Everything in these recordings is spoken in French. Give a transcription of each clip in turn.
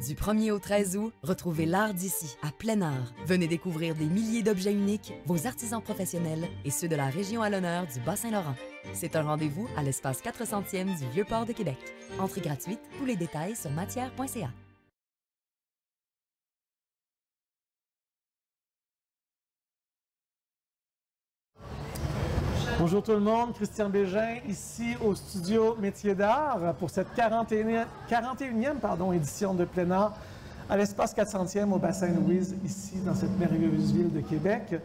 Du 1er au 13 août, retrouvez l'art d'ici, à plein air. Venez découvrir des milliers d'objets uniques, vos artisans professionnels et ceux de la région à l'honneur du Bas-Saint-Laurent. C'est un rendez-vous à l'espace 400e du Vieux-Port de Québec. Entrée gratuite, tous les détails sur matière.ca. Bonjour tout le monde, Christian Bégin, ici au studio Métiers d'art pour cette 41e édition de plein art à l'espace 400e au Bassin-Louise, ici dans cette merveilleuse ville de Québec.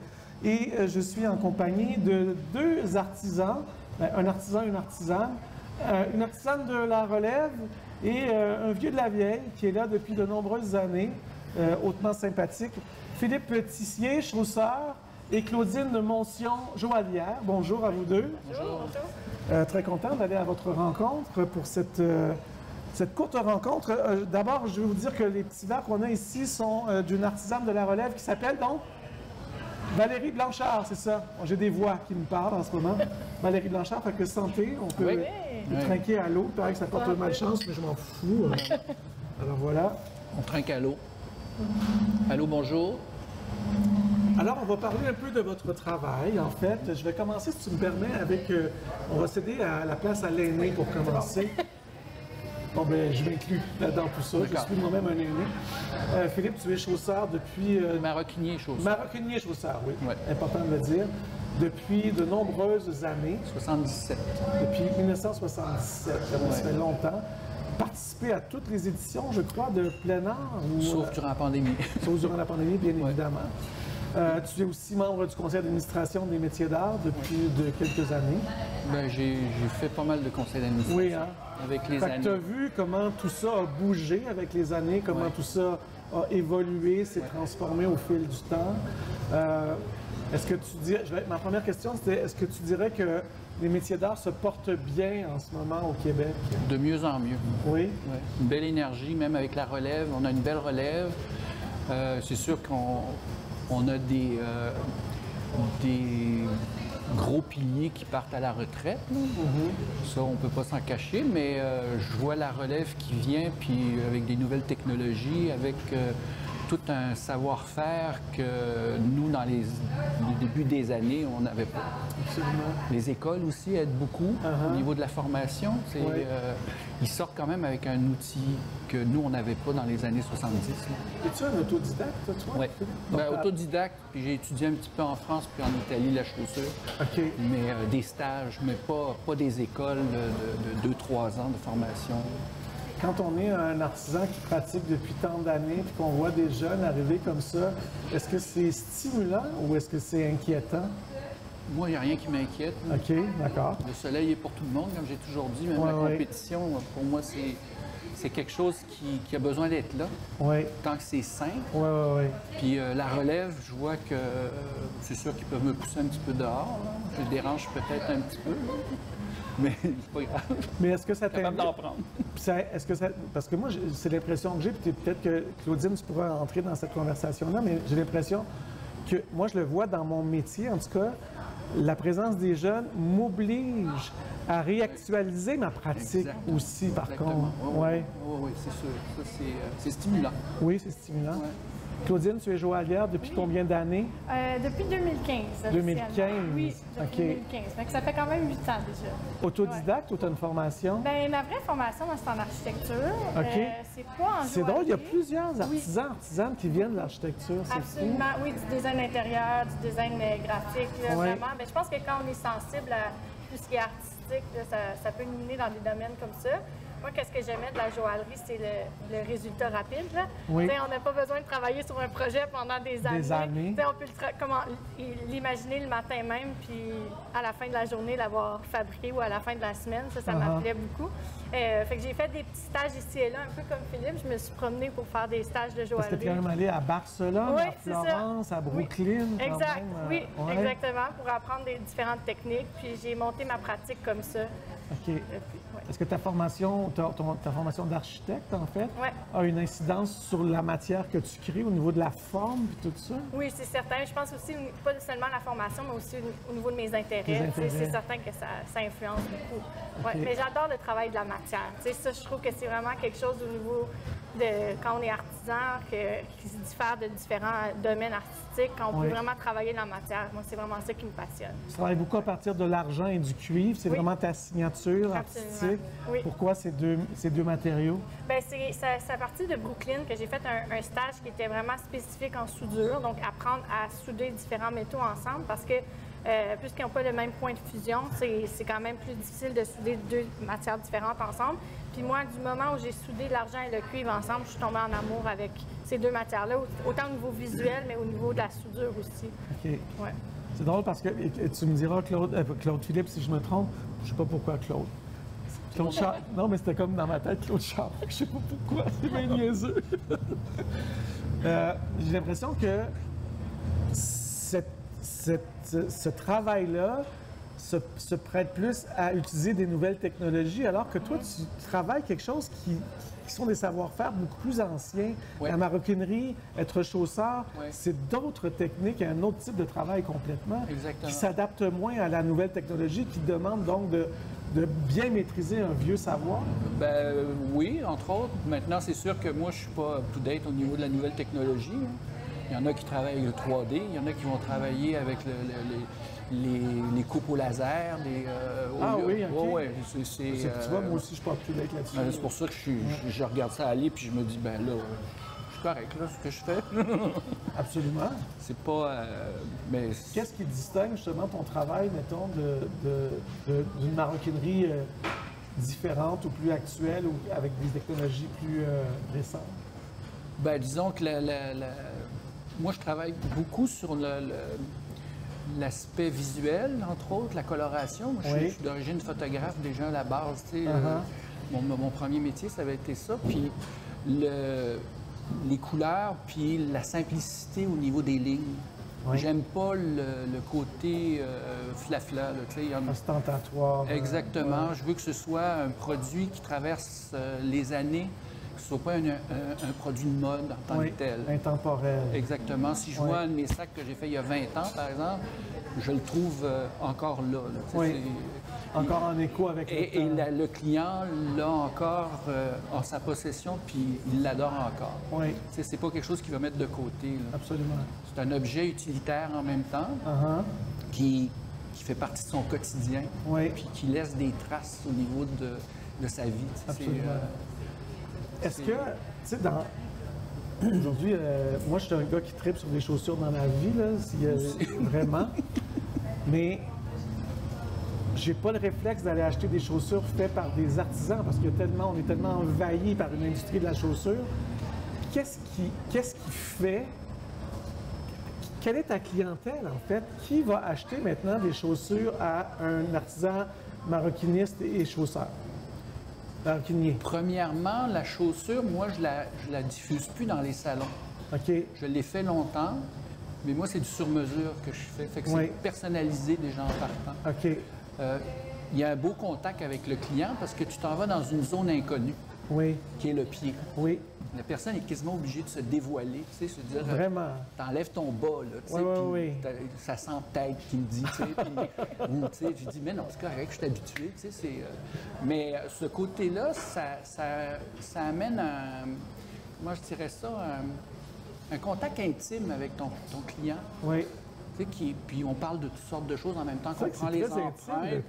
Et je suis en compagnie de deux artisans, un artisan et une artisane de la relève et un vieux de la vieille qui est là depuis de nombreuses années, hautement sympathique, Philippe Tissier, chausseur, et Claudine Moncion-Joalière. Bonjour à vous deux. Bonjour. Très content d'aller à votre rencontre pour cette courte rencontre. D'abord, je vais vous dire que les petits verres qu'on a ici sont d'une artisane de la relève qui s'appelle donc Valérie Blanchard, c'est ça? J'ai des voix qui me parlent en ce moment. Valérie Blanchard, fait que santé, on peut trinquer à l'eau. Il paraît que ça porte malchance, mais je m'en fous. Alors voilà. On trinque à l'eau. Allô, bonjour. Alors, on va parler un peu de votre travail. En fait, je vais commencer, si tu me permets, avec... on va céder à la place à l'aîné pour commencer. Bon, ben, je m'inclus là-dans tout ça. Je suis moi-même un aîné. Philippe, tu es chausseur depuis... Maroquinier chausseur. Maroquinier chausseur, oui. Ouais. Important de le dire. Depuis de nombreuses années. 77. Depuis 1977. Ça fait longtemps. Participer à toutes les éditions, je crois, de plein art. Sauf durant la pandémie. Sauf durant la pandémie, bien évidemment. Tu es aussi membre du conseil d'administration des métiers d'art depuis quelques années. Ben, j'ai fait pas mal de conseils d'administration. Oui, hein? Avec les années. Tu as vu comment tout ça a bougé avec les années, comment tout ça a évolué, s'est transformé au fil du temps. Est-ce que tu dirais, ma première question, c'était est-ce que tu dirais que les métiers d'art se portent bien en ce moment au Québec? De mieux en mieux. Oui? Ouais. Une belle énergie, même avec la relève. On a une belle relève. C'est sûr qu'on a des gros piliers qui partent à la retraite. Ça, on ne peut pas s'en cacher, mais je vois la relève qui vient, puis avec des nouvelles technologies, avec tout un savoir-faire que nous, dans les débuts des années, on n'avait pas. Absolument. Les écoles aussi aident beaucoup au niveau de la formation. Ils sortent quand même avec un outil que nous, on n'avait pas dans les années 70. Es-tu un autodidacte, toi? Oui. Autodidacte, puis j'ai étudié un petit peu en France puis en Italie la chaussure. OK. Mais des stages, mais pas des écoles de 2-3 ans de formation. Quand on est un artisan qui pratique depuis tant d'années et qu'on voit des jeunes arriver comme ça, est-ce que c'est stimulant ou est-ce que c'est inquiétant? Moi, il n'y a rien qui m'inquiète. OK, d'accord. Le soleil est pour tout le monde, comme j'ai toujours dit. Même la compétition, pour moi, c'est quelque chose qui a besoin d'être là. Oui. Tant que c'est sain. Oui. Puis la relève, je vois que c'est sûr qu'ils peuvent me pousser un petit peu dehors. Là. Je les dérange peut-être un petit peu. Mais c'est pas grave. Mais est-ce que ça t'aide? Capable d'en prendre. Parce que moi, c'est l'impression que j'ai, puis peut-être que Claudine, tu pourras entrer dans cette conversation-là, mais j'ai l'impression que, moi, je le vois dans mon métier, en tout cas, la présence des jeunes m'oblige à réactualiser ma pratique aussi, par contre. Oui, c'est sûr. Ça, c'est stimulant. Oui, c'est stimulant. Ouais. Claudine, tu es joaillière depuis combien d'années? Depuis 2015. 2015? Oui, depuis 2015. Donc, ça fait quand même 8 ans déjà. Autodidacte ou tu as une formation? Bien, ma vraie formation, moi, c'est en architecture. OK. C'est pas en C'est drôle, il y a plusieurs artisanes qui viennent de l'architecture. Absolument, oui, du design intérieur, du design graphique, là, vraiment. Bien, je pense que quand on est sensible à tout ce qui est artistique, là, ça peut nous mener dans des domaines comme ça. Moi, qu'est-ce que j'aimais de la joaillerie, c'est le résultat rapide. Là. Oui. On n'a pas besoin de travailler sur un projet pendant des années. On peut l'imaginer le matin même, puis à la fin de la journée, l'avoir fabriqué ou à la fin de la semaine. Ça m'appelait beaucoup. Fait que j'ai fait des petits stages ici et là, un peu comme Philippe. Je me suis promenée pour faire des stages de joaillerie. Parce que tu es quand même allé à Barcelone, à Florence, à Brooklyn. Oui. Exact, exactement, pour apprendre des différentes techniques. Puis j'ai monté ma pratique comme ça. OK. Ouais. Est-ce que ta formation d'architecte, en fait, Ouais. a une incidence sur la matière que tu crées au niveau de la forme et tout ça? Oui, c'est certain. Je pense aussi, pas seulement la formation, mais aussi au niveau de mes intérêts. C'est certain que ça influence beaucoup. Ouais. Okay. Mais j'adore le travail de la matière. Ça, je trouve que c'est vraiment quelque chose au niveau de quand on est artisan qui se diffère de différents domaines artistiques, quand on peut vraiment travailler la matière. Moi, c'est vraiment ça qui me passionne. Tu travailles beaucoup à partir de l'argent et du cuivre. C'est vraiment ta signature artistique. Oui. Pourquoi ces deux matériaux? Bien, c'est à partir de Brooklyn que j'ai fait un stage qui était vraiment spécifique en soudure, donc apprendre à souder différents métaux ensemble parce que puisqu'ils n'ont pas le même point de fusion, c'est quand même plus difficile de souder deux matières différentes ensemble. Puis moi, du moment où j'ai soudé l'argent et le cuivre ensemble, je suis tombée en amour avec ces deux matières-là, autant au niveau visuel, mais au niveau de la soudure aussi. OK. Ouais. C'est drôle parce que tu me diras, Claude Philippe, si je me trompe, je ne sais pas pourquoi Claude. Claude Charles. Non, mais c'était comme dans ma tête, Claude Charles. Je ne sais pas pourquoi, c'est bien niaiseux. J'ai l'impression que ce travail-là se prête plus à utiliser des nouvelles technologies, alors que toi, tu travailles quelque chose qui sont des savoir-faire beaucoup plus anciens. Ouais. La maroquinerie, être chausseur, Ouais. c'est d'autres techniques, un autre type de travail complètement, Exactement. qui s'adapte moins à la nouvelle technologie, qui demande donc de bien maîtriser un vieux savoir. Ben oui, entre autres. Maintenant, c'est sûr que moi, je suis pas up-to-date au niveau de la nouvelle technologie. Il y en a qui travaillent avec le 3D, il y en a qui vont travailler avec les coupes au laser. Oui, OK. Ouais, Tu vois, moi aussi, je ne suis pas up-to-date là-dessus. C'est pour ça que je regarde ça aller puis je me dis, ben là, je suis correct, là, ce que je fais. Absolument. C'est pas... mais... Qu'est-ce qui distingue justement ton travail, mettons, d'une maroquinerie différente ou plus actuelle ou avec des technologies plus récentes? Ben, disons que moi, je travaille beaucoup sur l'aspect visuel, entre autres, la coloration. Moi, je suis d'origine photographe déjà à la base. Tu sais, mon premier métier, ça avait été ça. Puis les couleurs, puis la simplicité au niveau des lignes. Oui. J'aime pas le côté flafla. Ostentatoire. Exactement. Je veux que ce soit un produit qui traverse les années, que ce soit pas un produit de mode en tant que tel. Intemporel. Exactement. Si je vois un de mes sacs que j'ai fait il y a 20 ans, par exemple, je le trouve encore là. Encore en écho avec et le client l'a encore en sa possession, puis il l'adore encore. Oui. C'est pas quelque chose qu'il va mettre de côté. Là. Absolument. C'est un objet utilitaire en même temps qui fait partie de son quotidien, puis qui laisse des traces au niveau de sa vie. Absolument. Est-ce que, tu sais, aujourd'hui, moi, je suis un gars qui tripe sur des chaussures dans la vie, là, vraiment. Mais j'ai pas le réflexe d'aller acheter des chaussures faites par des artisans parce qu'on est tellement envahi par une industrie de la chaussure. Qu'est-ce qui fait... Quelle est ta clientèle, en fait? Qui va acheter maintenant des chaussures à un artisan maroquiniste et chausseur? Maroquinier. Premièrement, la chaussure, moi, je la diffuse plus dans les salons. OK. Je l'ai fait longtemps, mais moi, c'est du sur-mesure que je fais. Fait que c'est personnalisé déjà en partant. OK. Il y a un beau contact avec le client parce que tu t'en vas dans une zone inconnue, qui est le pied. Oui. La personne est quasiment obligée de se dévoiler, tu sais, se dire... Vraiment. T'enlèves ton bas, là, tu sais, puis ça sent tête qui me dit, tu sais, ou, tu sais, je dis, mais non, c'est correct, je suis habitué, tu sais, c'est... Mais ce côté-là, ça amène moi, je dirais ça, un contact intime avec ton client. Oui. Puis on parle de toutes sortes de choses en même temps qu'on prend les empreintes.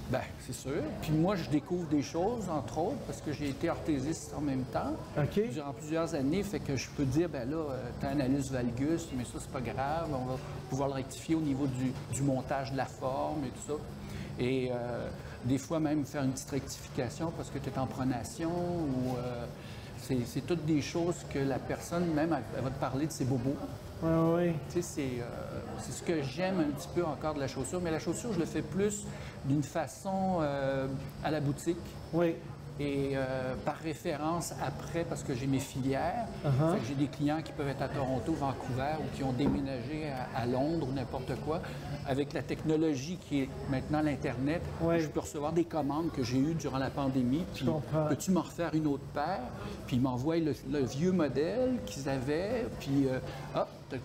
Bien, c'est sûr. Puis moi, je découvre des choses, entre autres, parce que j'ai été orthésiste en même temps. Durant plusieurs années, fait que je peux dire, ben là, t'as un anus valgus, mais ça, c'est pas grave. On va pouvoir le rectifier au niveau du montage de la forme et tout ça. Et des fois, même faire une petite rectification parce que tu es en pronation ou... c'est toutes des choses que la personne, même, elle va te parler de ses bobos. Oui. Tu sais, c'est ce que j'aime un petit peu encore de la chaussure, mais la chaussure, je le fais plus d'une façon à la boutique. Oui. Et par référence, après, parce que j'ai mes filières, fait que j'ai des clients qui peuvent être à Toronto, Vancouver ou qui ont déménagé à Londres ou n'importe quoi. Avec la technologie qui est maintenant l'Internet, je peux recevoir des commandes que j'ai eues durant la pandémie. Puis, peux-tu m'en refaire une autre paire? Puis ils m'envoient le vieux modèle qu'ils avaient. Puis,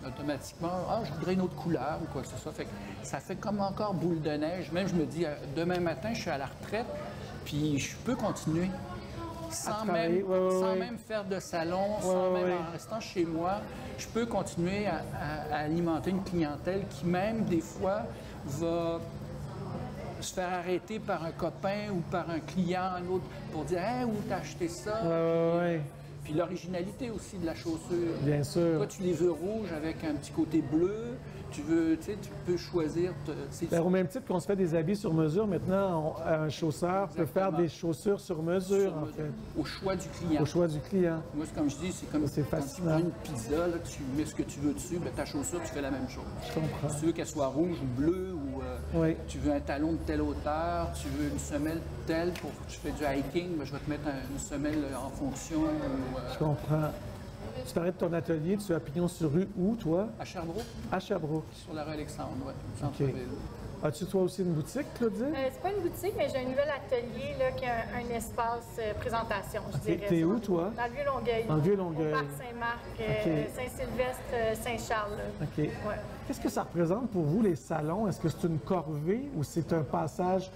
automatiquement, je voudrais une autre couleur ou quoi que ce soit. Fait que ça fait comme encore boule de neige. Même, je me dis, demain matin, je suis à la retraite. Puis je peux continuer sans même faire de salon, sans même en restant chez moi. Je peux continuer à alimenter une clientèle qui même des fois va se faire arrêter par un copain ou par un client, un autre, pour dire « Hey, où t'as acheté ça? » Puis l'originalité aussi de la chaussure. Bien sûr. Toi, tu les veux rouges avec un petit côté bleu. Tu peux choisir... Au même titre qu'on se fait des habits sur mesure, maintenant, un chausseur peut faire des chaussures sur mesure, en fait. Au choix du client. Au choix du client. Moi, comme je dis, c'est comme quand tu prends une pizza, là, tu mets ce que tu veux dessus, bien, ta chaussure, tu fais la même chose. Je comprends. Si tu veux qu'elle soit rouge ou bleue, ou tu veux un talon de telle hauteur, tu veux une semelle telle, pour tu fais du hiking, bien, je vais te mettre une semelle en fonction. Je comprends. Tu parlais de ton atelier, tu es à Pignon-sur-Rue où, toi? À Sherbrooke. À Sherbrooke. Sur la rue Alexandre, oui, centre-ville. As-tu toi aussi une boutique, Claudie? C'est pas une boutique, mais j'ai un nouvel atelier là, qui a un espace présentation, je dirais. T'es où, toi? Dans le Vieux-Longueuil. Dans le Vieux-Longueuil. Au parc Saint-Marc, Saint-Sylvestre, Saint-Charles. OK. Ouais. Qu'est-ce que ça représente pour vous, les salons? Est-ce que c'est une corvée ou c'est un passage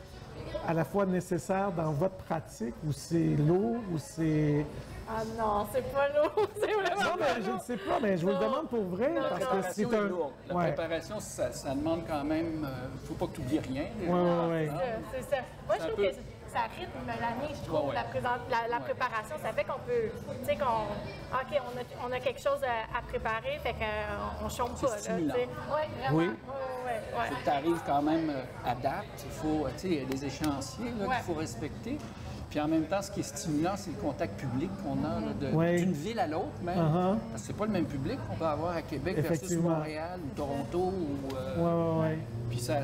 à la fois nécessaire dans votre pratique ou c'est lourd ou c'est... Ah non, c'est pas lourd, c'est vraiment non, mais je ne sais pas, mais je vous le demande pour vrai, parce que c'est un... La préparation, ça demande quand même... Il ne faut pas que tu oublies rien. Oui. C'est ça. Moi, je trouve que ça rythme l'année, je trouve, la préparation. Ça fait qu'on peut... Tu sais, OK, on a quelque chose à préparer, fait qu'on ne chôme pas. C'est stimulant. Oui, vraiment. Faut que tu arrives quand même à date. Il y a des échéanciers qu'il faut respecter. Puis en même temps, ce qui est stimulant, c'est le contact public qu'on a d'une ville à l'autre, même. Parce que c'est pas le même public qu'on peut avoir à Québec versus Montréal ou Toronto. Puis ça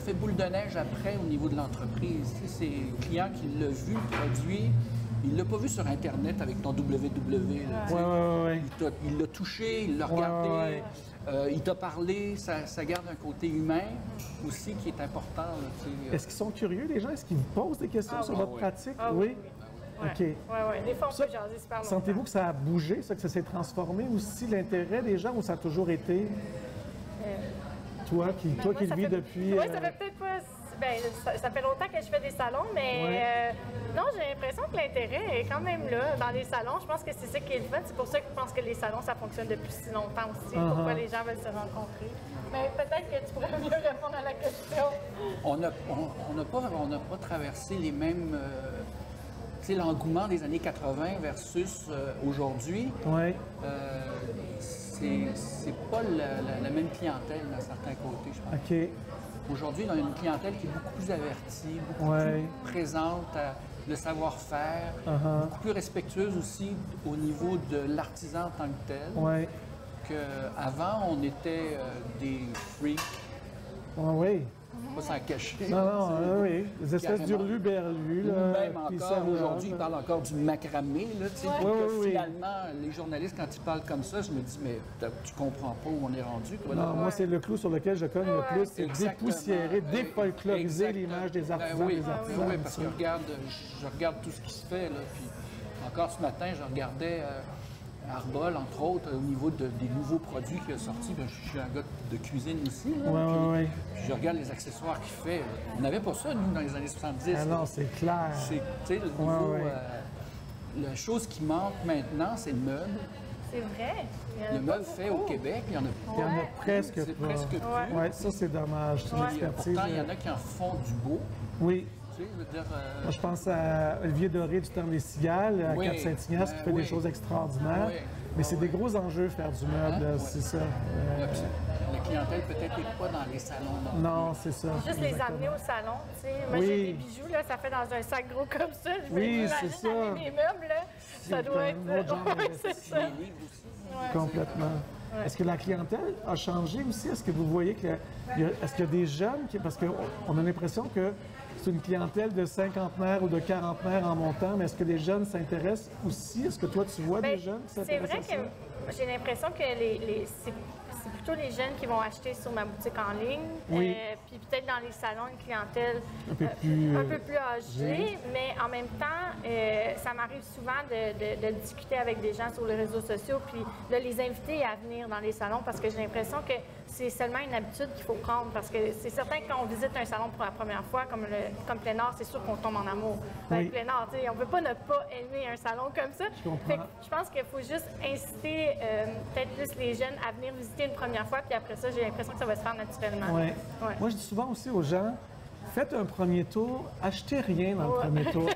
fait boule de neige après au niveau de l'entreprise. C'est le client qui l'a vu, le produit. Il l'a pas vu sur Internet avec ton www. Il l'a touché, il l'a regardé. Il t'a parlé, ça garde un côté humain aussi qui est important. Est-ce qu'ils sont curieux, les gens? Est-ce qu'ils vous posent des questions sur votre pratique? Oui. OK. Oui. Des fois, on peut jaser super longtemps. Sentez-vous que ça a bougé, que ça s'est transformé aussi, l'intérêt des gens, ou ça a toujours été? Toi qui le vis depuis... Oui, ça fait peut-être pas... ça fait longtemps que je fais des salons, mais non, j'ai l'impression que l'intérêt est quand même là dans les salons. Je pense que c'est ça qui est le fun. C'est pour ça que je pense que les salons, ça fonctionne depuis si longtemps aussi. Pourquoi les gens veulent se rencontrer. Mais peut-être que tu pourrais mieux répondre à la question. On n'a pas traversé les mêmes... l'engouement des années 80 versus aujourd'hui. C'est pas la même clientèle d'un certain côté, je pense. OK. Aujourd'hui, on a une clientèle qui est beaucoup plus avertie, beaucoup plus présente à le savoir-faire, beaucoup plus respectueuse aussi au niveau de l'artisan en tant que tel. Qu'avant, on était des freaks. Pas s'en cacher. Non, des espèces d'hurluberlus. Même encore, aujourd'hui, ils parlent encore du macramé. Finalement, les journalistes, quand ils parlent comme ça, je me dis, mais tu comprends pas où on est rendu. Toi, non, moi, c'est le clou sur lequel je cogne le plus, c'est dépoussiérer, défolkloriser l'image des artisans, des artisans. Oui, parce que je regarde tout ce qui se fait. Là, puis encore ce matin, je regardais... Arbol, entre autres, au niveau des nouveaux produits qu'il a sortis. Je suis un gars de cuisine aussi. Puis je regarde les accessoires qu'il fait. On n'avait pas ça, nous, dans les années 70. Ah non, c'est clair. C'est le niveau... la chose qui manque maintenant, c'est le meuble. C'est vrai. Le meuble fait au Québec, il y en a presque pas. Presque plus. Oui, ça, c'est dommage. C'est une expertise. Pourtant, il y en a qui en font du beau. Oui. Moi, je pense à Olivier Doré du Temps des Cigales, à Cap-Saint-Ignace, qui fait des choses extraordinaires. Mais c'est des gros enjeux, faire du meuble, c'est ça. clientèle peut-être n'est pas dans les salons. Non, c'est ça. Juste les amener au salon, tu sais. Moi, j'ai des bijoux, là, ça fait dans un sac gros comme ça. Oui, c'est ça. Mes meubles, là, ça doit être... Oui, c'est ça. Les livres aussi. Complètement. Ouais. Est-ce que la clientèle a changé aussi? Est-ce que vous voyez est-ce qu'il y a des jeunes parce qu'on a l'impression que c'est une clientèle de cinquantenaires ou de quarantenaires en montant, mais est-ce que les jeunes s'intéressent aussi? Est-ce que toi, tu vois des jeunes qui s'intéressent à ça? C'est vrai que j'ai l'impression que c'est plutôt les jeunes qui vont acheter sur ma boutique en ligne. Oui. Puis peut-être dans les salons, une clientèle un peu plus âgée. Mais en même temps, ça m'arrive souvent de discuter avec des gens sur les réseaux sociaux puis de les inviter à venir dans les salons parce que j'ai l'impression que c'est seulement une habitude qu'il faut prendre parce que c'est certain que quand on visite un salon pour la première fois, comme Plénard, c'est sûr qu'on tombe en amour avec Plénard. On ne peut pas ne pas aimer un salon comme ça. Je pense qu'il faut juste inciter peut-être plus les jeunes à venir visiter une première fois, puis après ça, j'ai l'impression que ça va se faire naturellement. Ouais. Moi, je dis souvent aussi aux gens, faites un premier tour, achetez rien dans le premier tour.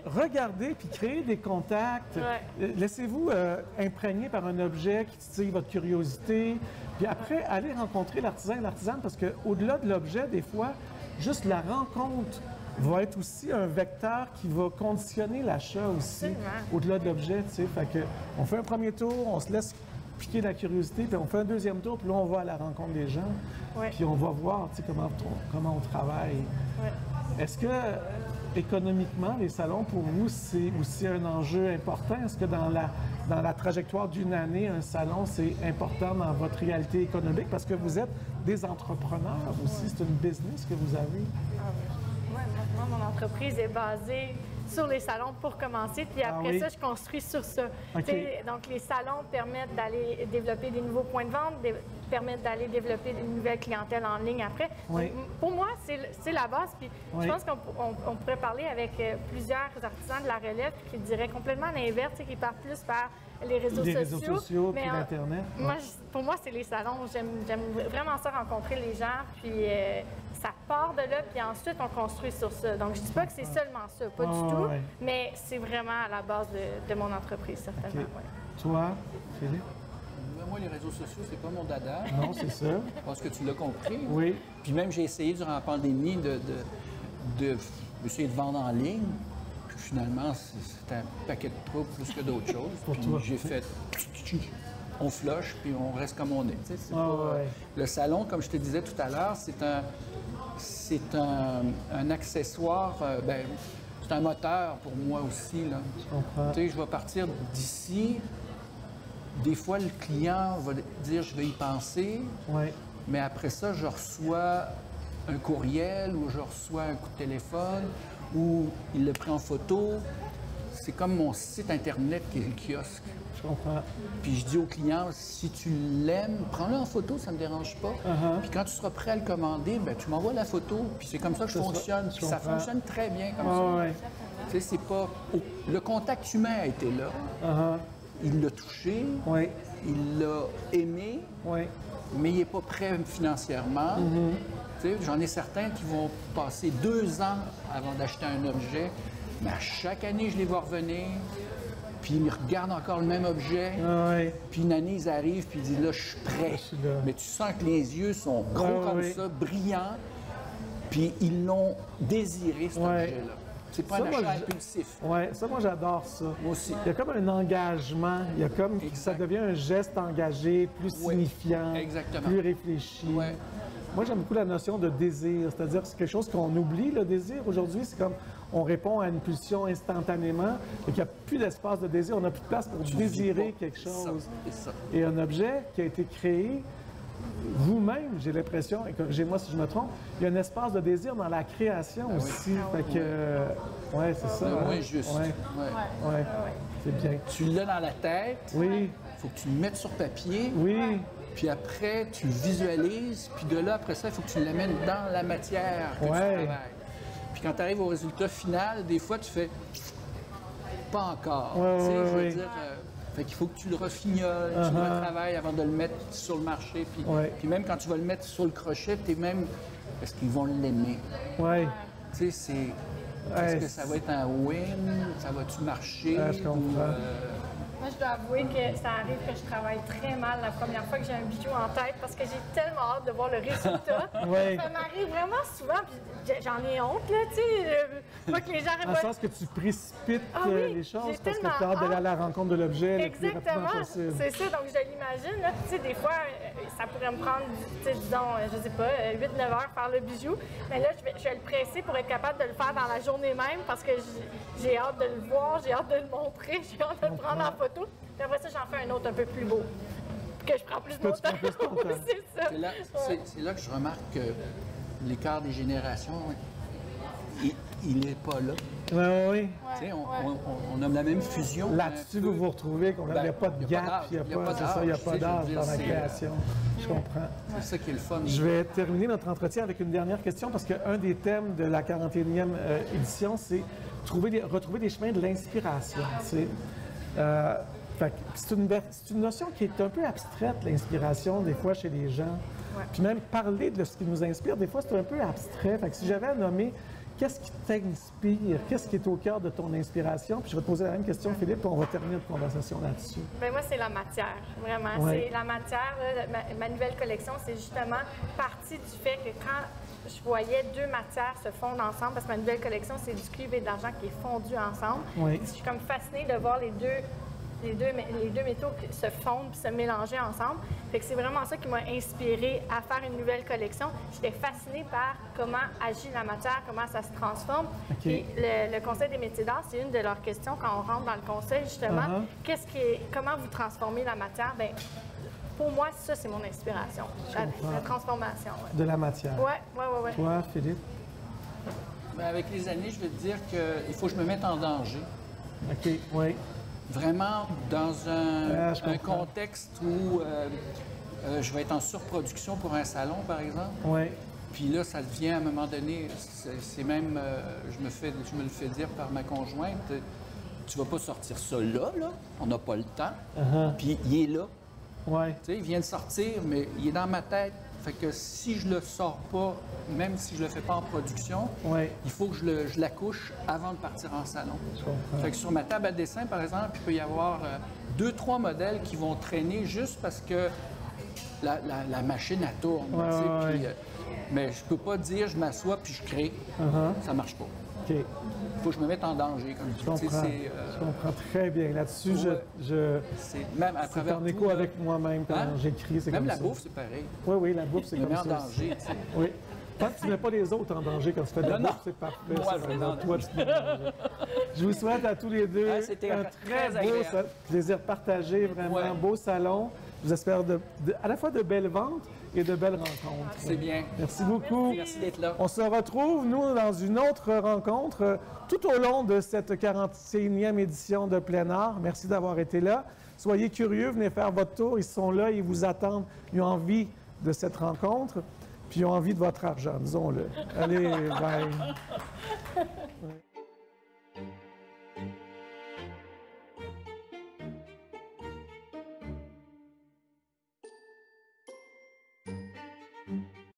Regardez puis créez des contacts. Laissez-vous imprégner par un objet qui titille votre curiosité. Puis après, allez rencontrer l'artisan et l'artisane parce qu'au-delà de l'objet, des fois, juste la rencontre va être aussi un vecteur qui va conditionner l'achat aussi, au-delà de l'objet. Fait que on fait un premier tour, on se laisse piquer la curiosité, puis on fait un deuxième tour, puis là, on va à la rencontre des gens. Puis on va voir comment on travaille. Est-ce que économiquement, les salons, pour vous, c'est aussi un enjeu important? Est-ce que dans la trajectoire d'une année, un salon, c'est important dans votre réalité économique? Parce que vous êtes des entrepreneurs aussi. C'est une business que vous avez. Moi, mon entreprise est basée sur les salons pour commencer, puis après ça, je construis sur ça. Donc, les salons permettent d'aller développer des nouveaux points de vente, permettent d'aller développer une nouvelle clientèle en ligne après. Donc, pour moi, c'est la base, puis je pense qu'on pourrait parler avec plusieurs artisans de la relève qui diraient complètement l'inverse, qui partent plus par les réseaux sociaux puis l'Internet. Pour moi, c'est les salons. J'aime vraiment ça, rencontrer les gens, puis ça part de là, puis ensuite, on construit sur ça. Donc, je dis pas que c'est seulement ça, pas du tout, mais c'est vraiment à la base de mon entreprise, certainement. Toi, Philippe? Moi, les réseaux sociaux, c'est pas mon dada. Non, c'est ça. Je pense que tu l'as compris. Oui. Puis même, j'ai essayé durant la pandémie d'essayer de vendre en ligne. Puis finalement, c'était un paquet de trous plus que d'autres choses. Puis j'ai fait... On flush, puis on reste comme on est. Le salon, comme je te disais tout à l'heure, c'est un accessoire, c'est un moteur pour moi aussi. Là. Je vais partir d'ici. Des fois, le client va dire « je vais y penser mais après ça, je reçois un courriel ou je reçois un coup de téléphone ou il le prend en photo. C'est comme mon site Internet qui est le kiosque. Je comprends. Puis je dis au client, si tu l'aimes, prends-le en photo, ça ne me dérange pas. Puis quand tu seras prêt à le commander, tu m'envoies la photo. Puis c'est comme ça que je fonctionne. Puis ça fonctionne très bien comme ça. Tu sais, c'est pas... Le contact humain a été là. Il l'a touché. Il l'a aimé. Mais il n'est pas prêt financièrement. Tu sais, j'en ai certains qui vont passer 2 ans avant d'acheter un objet. Mais à chaque année, je les vois revenir. Puis ils me regardent encore le même objet. Puis une année, ils arrivent, puis ils disent « là, je suis prêt ». Mais tu sens que les yeux sont gros comme ça, brillants. Puis ils l'ont désiré, cet objet-là. C'est pas un achat impulsif. Ça, moi, j'adore ça. Moi aussi. Il y a comme un engagement. Il y a comme... Ça devient un geste engagé, plus signifiant, plus réfléchi. Moi, j'aime beaucoup la notion de désir. C'est-à-dire que c'est quelque chose qu'on oublie, le désir. Aujourd'hui, c'est comme on répond à une pulsion instantanément et qu'il n'y a plus d'espace de désir. On n'a plus de place pour désirer quelque chose. Et un objet qui a été créé, vous-même, j'ai l'impression, et corrigez-moi si je me trompe, il y a un espace de désir dans la création aussi. Fait que, c'est ça. Oui, juste. C'est bien. Tu l'as dans la tête. Oui. Il faut que tu le mettes sur papier. Oui. Puis après, tu le visualises. Puis de là, après ça, il faut que tu l'amènes dans la matière que tu travailles. Puis quand tu arrives au résultat final, des fois, tu fais pas encore. Tu sais, je veux dire... Fait qu'il faut que tu le refignoles, tu le retravailles avant de le mettre sur le marché. Puis même quand tu vas le mettre sur le crochet, tu es même... Est-ce qu'ils vont l'aimer? Tu sais, c'est... Est-ce que ça va être un win? Ça va-tu marcher? Moi, je dois avouer que ça arrive que je travaille très mal la première fois que j'ai un bijou en tête parce que j'ai tellement hâte de voir le résultat. Oui. Ça m'arrive vraiment souvent, puis j'en ai honte, là, tu sais. Pas que les gens En sens que tu précipites les choses parce que tu as hâte d'aller à la rencontre de l'objet le plus rapidement possible. C'est ça, donc je l'imagine. Tu sais, des fois, ça pourrait me prendre, disons, je sais pas, 8-9 heures faire le bijou. Mais là, je vais le presser pour être capable de le faire dans la journée même parce que j'ai hâte de le voir, j'ai hâte de le montrer, j'ai hâte de le prendre en photo. Puis après ça, j'en fais un autre un peu plus beau. Que je prends plus de mon temps. C'est ça. C'est là que je remarque que l'écart des générations, il n'est pas là. Oui. On a la même fusion. Là-dessus, vous vous retrouvez qu'on n'avait pas de gap, il n'y a pas d'âge dans la création. Je comprends. C'est ça qui est le fun. Je vais terminer notre entretien avec une dernière question parce qu'un des thèmes de la 41e édition, c'est retrouver des chemins de l'inspiration. C'est une notion qui est un peu abstraite, l'inspiration, des fois, chez les gens. Puis même parler de ce qui nous inspire, des fois, c'est un peu abstrait. Fait que si j'avais à nommer qu'est-ce qui t'inspire, qu'est-ce qui est au cœur de ton inspiration, puis je vais te poser la même question, Philippe, puis on va terminer notre conversation là-dessus. Bien, moi, c'est la matière, vraiment. Ouais. C'est la matière. Là, ma nouvelle collection, c'est justement partie du fait que quand je voyais deux matières se fondre ensemble, parce que ma nouvelle collection, c'est du cuivre et de l'argent qui est fondu ensemble. Oui. Je suis comme fascinée de voir les deux métaux se fondre et se mélanger ensemble. Fait que c'est vraiment ça qui m'a inspirée à faire une nouvelle collection. J'étais fascinée par comment agit la matière, comment ça se transforme. Okay. Et le Conseil des métiers d'art, c'est une de leurs questions quand on rentre dans le conseil, justement. Comment vous transformez la matière? Bien, pour moi, ça, c'est mon inspiration. La transformation. Ouais. De la matière. Oui. Toi, Philippe? Bien, avec les années, je vais te dire qu'il faut que je me mette en danger. OK, oui. Vraiment dans un contexte où je vais être en surproduction pour un salon, par exemple. Oui. Puis là, ça devient à un moment donné, c'est même, je me le fais dire par ma conjointe, tu vas pas sortir ça là, on n'a pas le temps. Puis il est là. Oui. Tu sais, il vient de sortir, mais il est dans ma tête. Fait que si je le sors pas, même si je le fais pas en production, il faut que je l'accouche avant de partir en salon. Fait que sur ma table à dessin, par exemple, il peut y avoir 2-3 modèles qui vont traîner juste parce que la machine, elle tourne. Mais je peux pas dire je m'assois puis je crée. Ça marche pas. OK. Il faut que je me mette en danger, comme tu dis. Je comprends très bien. Là-dessus, même à travers en écho avec moi-même quand j'écris. Même la bouffe, c'est pareil. Oui, la bouffe, c'est comme ça. Je me mets en danger, tu sais. Oui. Tant que tu ne mets pas les autres en danger quand tu fais de la bouffe, c'est parfait. Moi, toi, tu te mets en danger. Je vous souhaite à tous les deux un très beau plaisir partagé, vraiment beau salon. Je vous espère à la fois de belles ventes et de belles rencontres. C'est bien. Merci beaucoup. Merci d'être là. On se retrouve, nous, dans une autre rencontre tout au long de cette 41e édition de Plein Art. Merci d'avoir été là. Soyez curieux, venez faire votre tour. Ils sont là, ils vous attendent. Ils ont envie de cette rencontre, puis ils ont envie de votre argent, disons-le. Allez, bye.